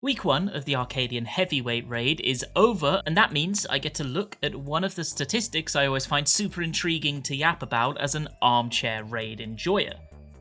Week 1 of the Arcadian Heavyweight Raid is over, and that means I get to look at one of the statistics I always find super intriguing to yap about as an armchair raid enjoyer.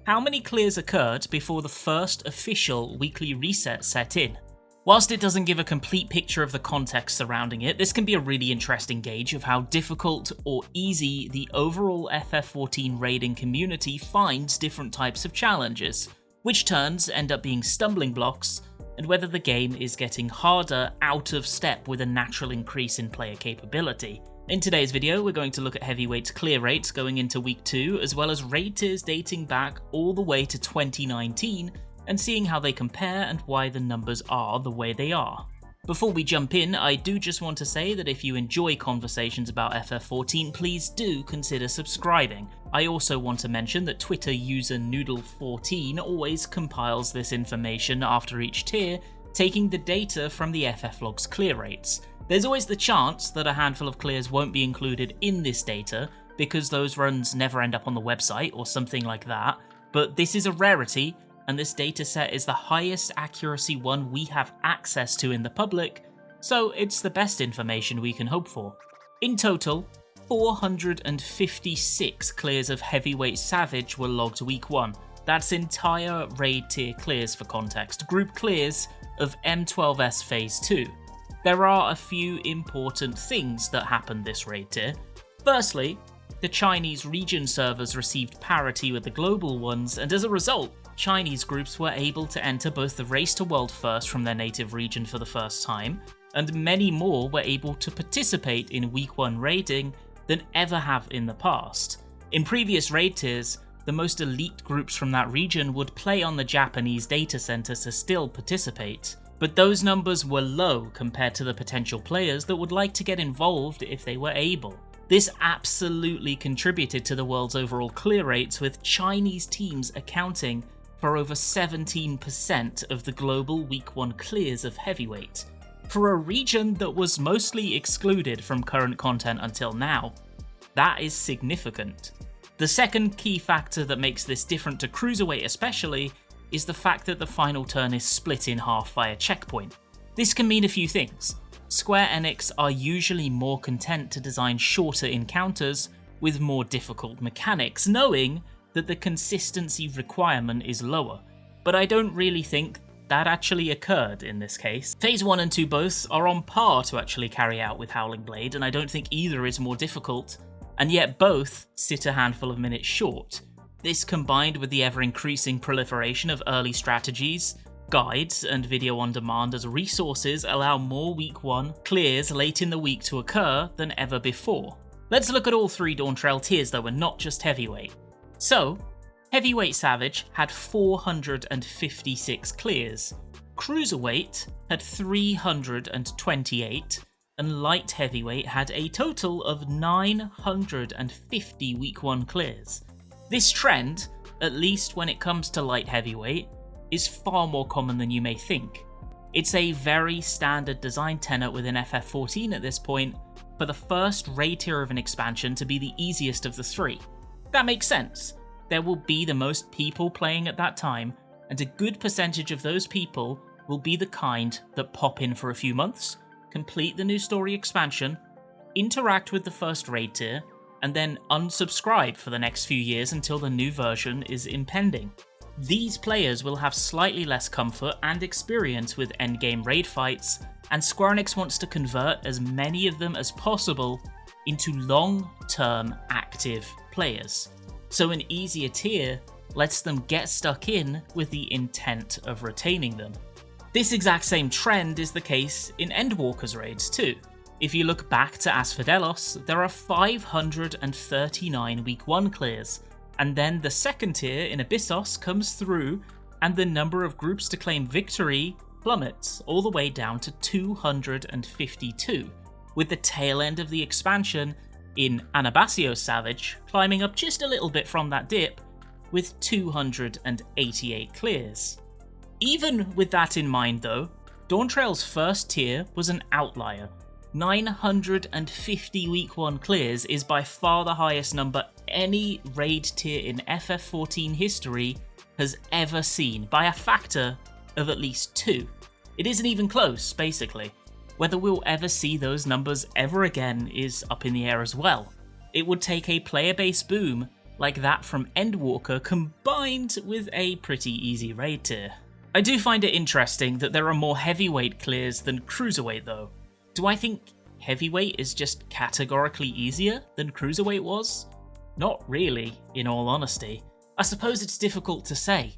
How many clears occurred before the first official weekly reset set in? Whilst it doesn't give a complete picture of the context surrounding it, this can be a really interesting gauge of how difficult or easy the overall FF14 raiding community finds different types of challenges, which turns end up being stumbling blocks, and whether the game is getting harder out of step with a natural increase in player capability. In today's video, we're going to look at heavyweight's clear rates going into week 2, as well as raid tiers dating back all the way to 2019, and seeing how they compare and why the numbers are the way they are. Before we jump in, I do just want to say that if you enjoy conversations about FF14, please do consider subscribing. I also want to mention that Twitter user Noodle14 always compiles this information after each tier, taking the data from the FFLog's clear rates. There's always the chance that a handful of clears won't be included in this data because those runs never end up on the website or something like that, but this is a rarity, and this dataset is the highest accuracy one we have access to in the public, so it's the best information we can hope for. In total, 456 clears of Heavyweight Savage were logged week 1. That's entire raid tier clears for context, group clears of M12S Phase 2. There are a few important things that happened this raid tier. Firstly, the Chinese region servers received parity with the global ones, and as a result, Chinese groups were able to enter both the Race to World First from their native region for the first time, and many more were able to participate in week 1 raiding than ever have in the past. In previous raid tiers, the most elite groups from that region would play on the Japanese data center to still participate, but those numbers were low compared to the potential players that would like to get involved if they were able. This absolutely contributed to the world's overall clear rates, with Chinese teams accounting for over 17% of the global week 1 clears of heavyweight. For a region that was mostly excluded from current content until now, that is significant. The second key factor that makes this different to cruiserweight especially is the fact that the final turn is split in half via checkpoint. This can mean a few things. Square Enix are usually more content to design shorter encounters with more difficult mechanics, knowing that the consistency requirement is lower, but I don't really think that actually occurred in this case. Phase 1 and 2 both are on par to actually carry out with Howling Blade, and I don't think either is more difficult, and yet both sit a handful of minutes short. This, combined with the ever-increasing proliferation of early strategies, guides, and video on demand as resources, allow more week 1 clears late in the week to occur than ever before. Let's look at all 3 dawntrail tiers though, and not just heavyweight. So, Heavyweight Savage had 456 clears, Cruiserweight had 328, and Light Heavyweight had a total of 950 week 1 clears. This trend, at least when it comes to Light Heavyweight, is far more common than you may think. It's a very standard design tenet within FF14 at this point for the first raid tier of an expansion to be the easiest of the 3. That makes sense. There will be the most people playing at that time, and a good percentage of those people will be the kind that pop in for a few months, complete the new story expansion, interact with the first raid tier, and then unsubscribe for the next few years until the new version is impending. These players will have slightly less comfort and experience with endgame raid fights, and Square Enix wants to convert as many of them as possible into long-term active players. So an easier tier lets them get stuck in with the intent of retaining them. This exact same trend is the case in Endwalker's raids too. If you look back to Asphodelos, there are 539 week 1 clears, and then the second tier in Abyssos comes through and the number of groups to claim victory plummets all the way down to 252, with the tail end of the expansion in Anabasios Savage climbing up just a little bit from that dip with 288 clears. Even with that in mind though, Dawntrail's first tier was an outlier. 950 week 1 clears is by far the highest number any raid tier in FF14 history has ever seen, by a factor of at least 2. It isn't even close, basically. Whether we'll ever see those numbers ever again is up in the air as well. It would take a player base boom like that from Endwalker combined with a pretty easy raid tier. I do find it interesting that there are more heavyweight clears than cruiserweight though. Do I think heavyweight is just categorically easier than cruiserweight was? Not really, in all honesty. I suppose it's difficult to say.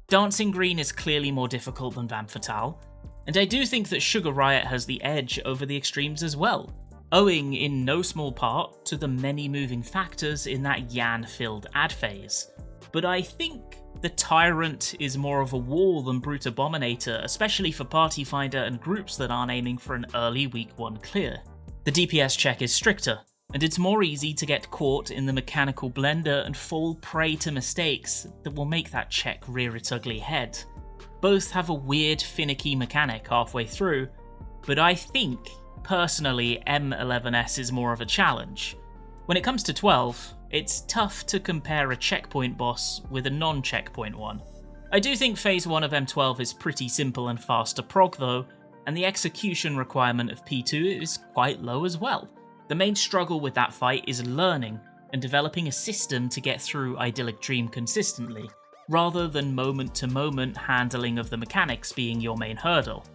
Dancing Green is clearly more difficult than Vamp Fatale, and I do think that Sugar Riot has the edge over the extremes as well, owing in no small part to the many moving factors in that Yan-filled ad phase. But I think the Tyrant is more of a wall than Brute Abominator, especially for Party Finder and groups that aren't aiming for an early week 1 clear. The DPS check is stricter, and it's more easy to get caught in the mechanical blender and fall prey to mistakes that will make that check rear its ugly head. Both have a weird finicky mechanic halfway through, but I think, personally, M11S is more of a challenge. When it comes to 12, it's tough to compare a checkpoint boss with a non-checkpoint one. I do think phase 1 of M12 is pretty simple and fast to prog though, and the execution requirement of P2 is quite low as well. The main struggle with that fight is learning and developing a system to get through Idyllic Dream consistently, rather than moment-to-moment handling of the mechanics being your main hurdle.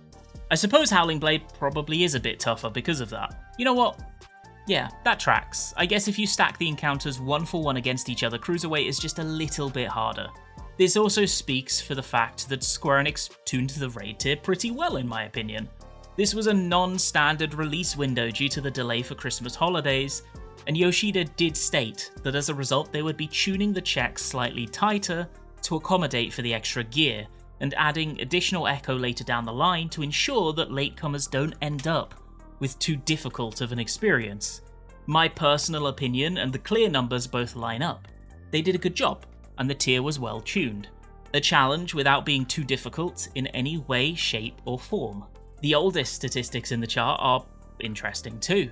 I suppose Howling Blade probably is a bit tougher because of that. You know what? Yeah, that tracks. I guess if you stack the encounters 1-for-1 against each other, Cruiserweight is just a little bit harder. This also speaks for the fact that Square Enix tuned the raid tier pretty well in my opinion. This was a non-standard release window due to the delay for Christmas holidays, and Yoshida did state that as a result they would be tuning the checks slightly tighter to accommodate for the extra gear, and adding additional echo later down the line to ensure that latecomers don't end up with too difficult of an experience. My personal opinion and the clear numbers both line up. They did a good job, and the tier was well tuned. A challenge without being too difficult in any way, shape or form. The oldest statistics in the chart are interesting too.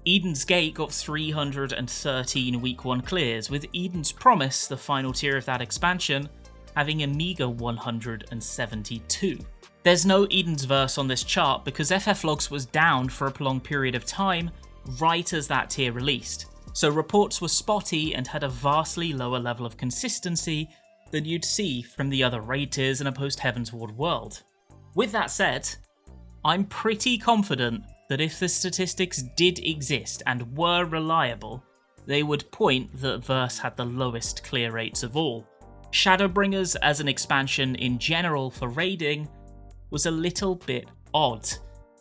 Eden's Gate got 313 week 1 clears, with Eden's Promise, the final tier of that expansion, having a meager 172. There's no Eden's Verse on this chart because FFLogs was down for a prolonged period of time right as that tier released, so reports were spotty and had a vastly lower level of consistency than you'd see from the other raid tiers in a post-Heavensward world. With that said, I'm pretty confident that if the statistics did exist and were reliable, they would point that Verse had the lowest clear rates of all. Shadowbringers as an expansion in general for raiding was a little bit odd.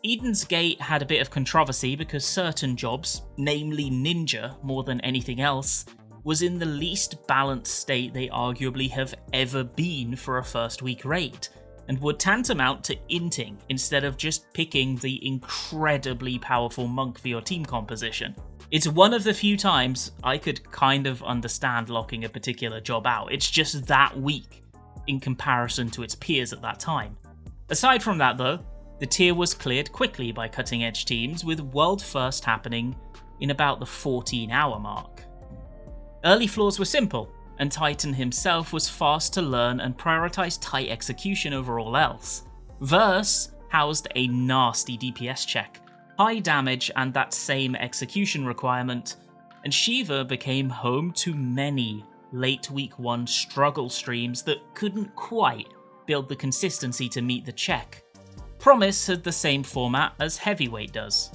Eden's Gate had a bit of controversy because certain jobs, namely Ninja more than anything else, was in the least balanced state they arguably have ever been for a first week raid, and would tantamount to inting instead of just picking the incredibly powerful monk for your team composition. It's one of the few times I could kind of understand locking a particular job out. It's just that weak in comparison to its peers at that time. Aside from that though, the tier was cleared quickly by cutting edge teams, with world first happening in about the 14-hour mark. Early floors were simple, and Titan himself was fast to learn and prioritised tight execution over all else. Verse housed a nasty DPS check, high damage and that same execution requirement, and Shiva became home to many late week 1 struggle streams that couldn't quite build the consistency to meet the check. Promise had the same format as Heavyweight does.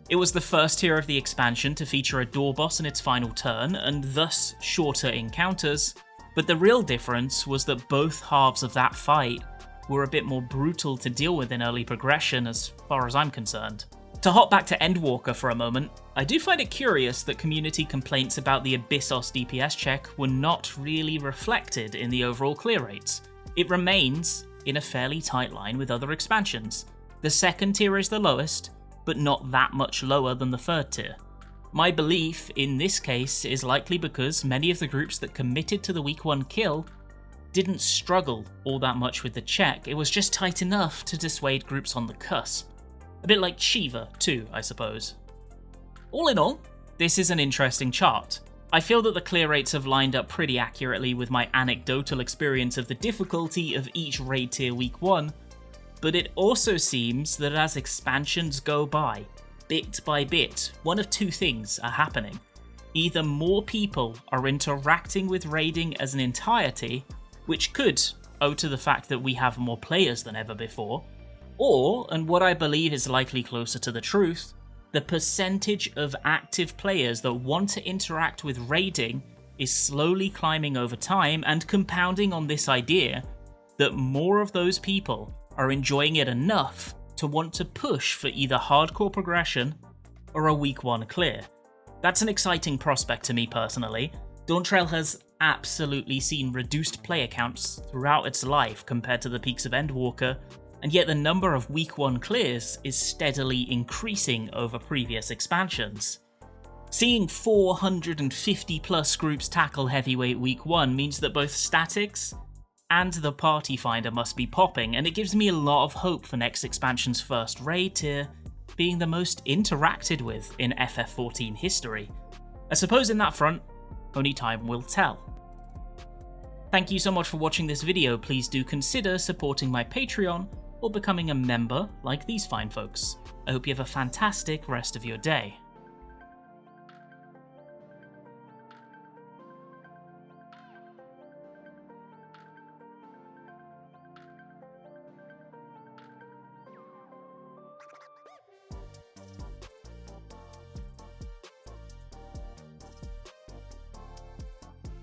It was the first tier of the expansion to feature a door boss in its final turn, and thus shorter encounters, but the real difference was that both halves of that fight were a bit more brutal to deal with in early progression as far as I'm concerned. To hop back to Endwalker for a moment, I do find it curious that community complaints about the Abyssos DPS check were not really reflected in the overall clear rates. It remains in a fairly tight line with other expansions. The second tier is the lowest, but not that much lower than the third tier. My belief in this case is likely because many of the groups that committed to the week 1 kill didn't struggle all that much with the check. It was just tight enough to dissuade groups on the cusp. A bit like Shiva too, I suppose. All in all, this is an interesting chart. I feel that the clear rates have lined up pretty accurately with my anecdotal experience of the difficulty of each raid tier week 1, but it also seems that as expansions go by, bit by bit, one of two things are happening. Either more people are interacting with raiding as an entirety, which could owe to the fact that we have more players than ever before, or, and what I believe is likely closer to the truth, the percentage of active players that want to interact with raiding is slowly climbing over time and compounding on this idea that more of those people are enjoying it enough to want to push for either hardcore progression or a week 1 clear. That's an exciting prospect to me personally. Dawntrail has absolutely seen reduced player counts throughout its life compared to the peaks of Endwalker, and yet the number of week 1 clears is steadily increasing over previous expansions. Seeing 450 plus groups tackle heavyweight week 1 means that both statics and the party finder must be popping, and it gives me a lot of hope for next expansion's first raid tier being the most interacted with in FF14 history. I suppose in that front, only time will tell. Thank you so much for watching this video. Please do consider supporting my Patreon or becoming a member like these fine folks. I hope you have a fantastic rest of your day.